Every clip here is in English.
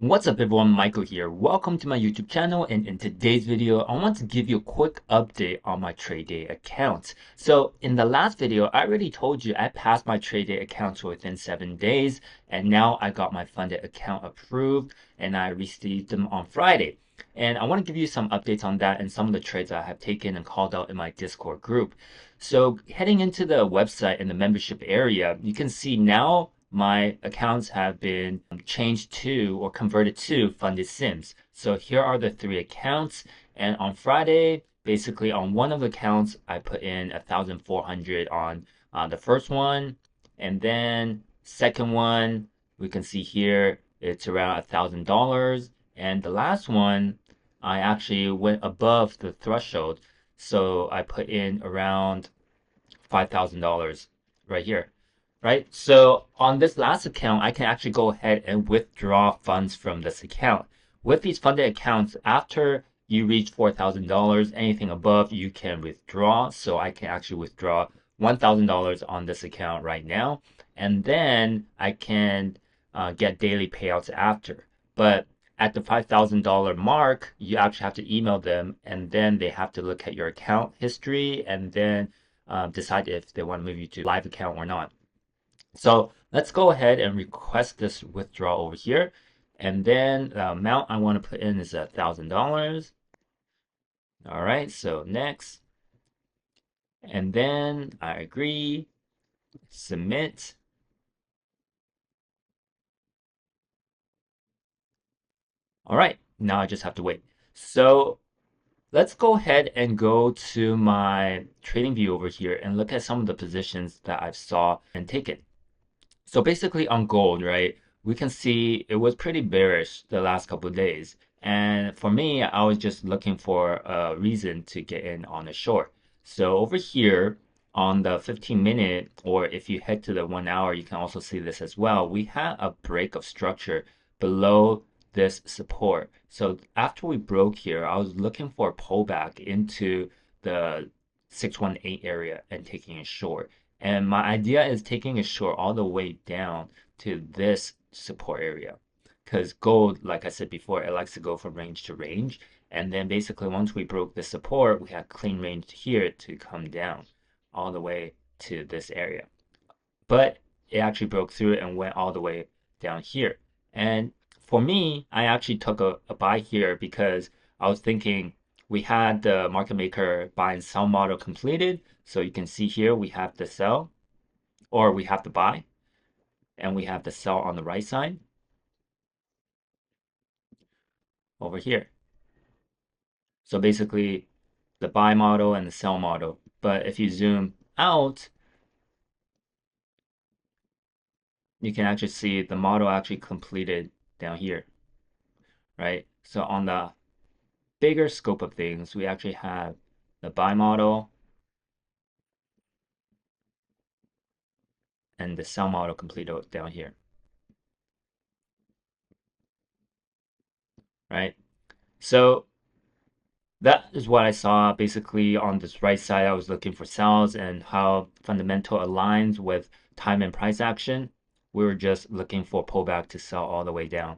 What's up everyone, Michael here. Welcome to my YouTube channel, and in today's video, I want to give you a quick update on my Tradeday account. So in the last video, I already told you I passed my Tradeday account within 7 days, and now I got my funded account approved and I received them on Friday. And I want to give you some updates on that and some of the trades I have taken and called out in my Discord group. So heading into the website in the membership area, you can see now my accounts have been changed to or converted to funded sims. So here are the 3 accounts, and on Friday, basically on one of the accounts, I put in 1,400 on the first one, and then second one, we can see here it's around $1,000, and the last one, I actually went above the threshold, so I put in around $5,000 right here, right? So on this last account, I can actually go ahead and withdraw funds from this account. With these funded accounts, after you reach $4,000, anything above, you can withdraw. So I can actually withdraw $1,000 on this account right now, and then I can get daily payouts after. But at the $5,000 mark, you actually have to email them, and then they have to look at your account history and then decide if they want to move you to live account or not. So let's go ahead and request this withdrawal over here. And then the amount I want to put in is $1,000. All right, so next. And then I agree, submit. All right, now I just have to wait. So let's go ahead and go to my trading view over here and look at some of the positions that I've saw and taken. So basically on gold, right, we can see it was pretty bearish the last couple of days. And for me, I was just looking for a reason to get in on a short. So over here on the 15-minute, or if you head to the 1 hour, you can also see this as well. We had a break of structure below this support. So after we broke here, I was looking for a pullback into the 618 area and taking a short. And my idea is taking a short all the way down to this support area. Because gold, like I said before, it likes to go from range to range. And then basically once we broke the support, we had clean range here to come down all the way to this area. But it actually broke through it and went all the way down here. And for me, I actually took a buy here because I was thinking we had the market maker buy and sell model completed. So you can see here we have the sell, or we have the buy, and we have the sell on the right side over here. So basically the buy model and the sell model. But if you zoom out, you can actually see the model actually completed down here, right? So on the bigger scope of things, we actually have the buy model and the sell model completed down here, right? So that is what I saw basically on this right side. I was looking for sells and how fundamental aligns with time and price action. We were just looking for pullback to sell all the way down.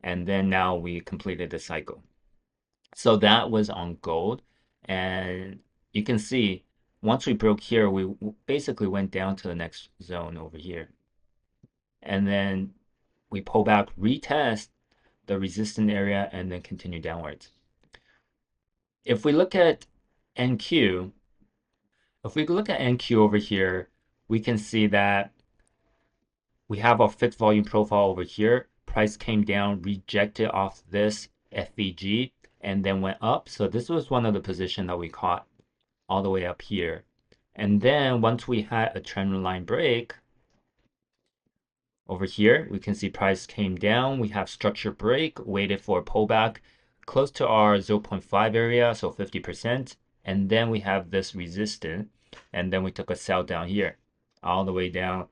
And then now we completed the cycle. So that was on gold. And you can see once we broke here, we basically went down to the next zone over here. And then we pull back, retest the resistance area, and then continue downwards. If we look at NQ, if we look at NQ over here, we can see that we have our fixed volume profile over here. Price came down, rejected off this FVG, and then went up. So this was one of the positions that we caught all the way up here. And then once we had a trend line break, over here, we can see price came down. We have structure break, waited for a pullback close to our 0.5 area, so 50%. And then we have this resistance, and then we took a sell down here, all the way down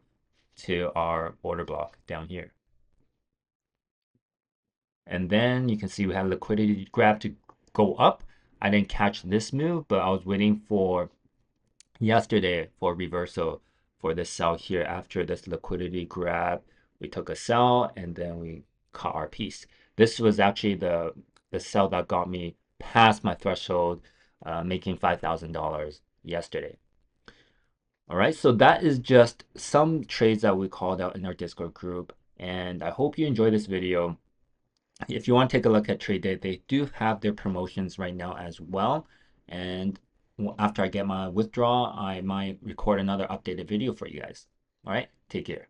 to our order block down here. And then you can see we have liquidity grab to go up. I didn't catch this move, but I was waiting for yesterday for reversal for this sell here. After this liquidity grab, we took a sell and then we cut our piece. This was actually the sell that got me past my threshold, making $5,000 yesterday. All right, so that is just some trades that we called out in our Discord group, and I hope you enjoy this video. If you want to take a look at Tradeday, they do have their promotions right now as well. And after I get my withdrawal, I might record another updated video for you guys. All right, take care.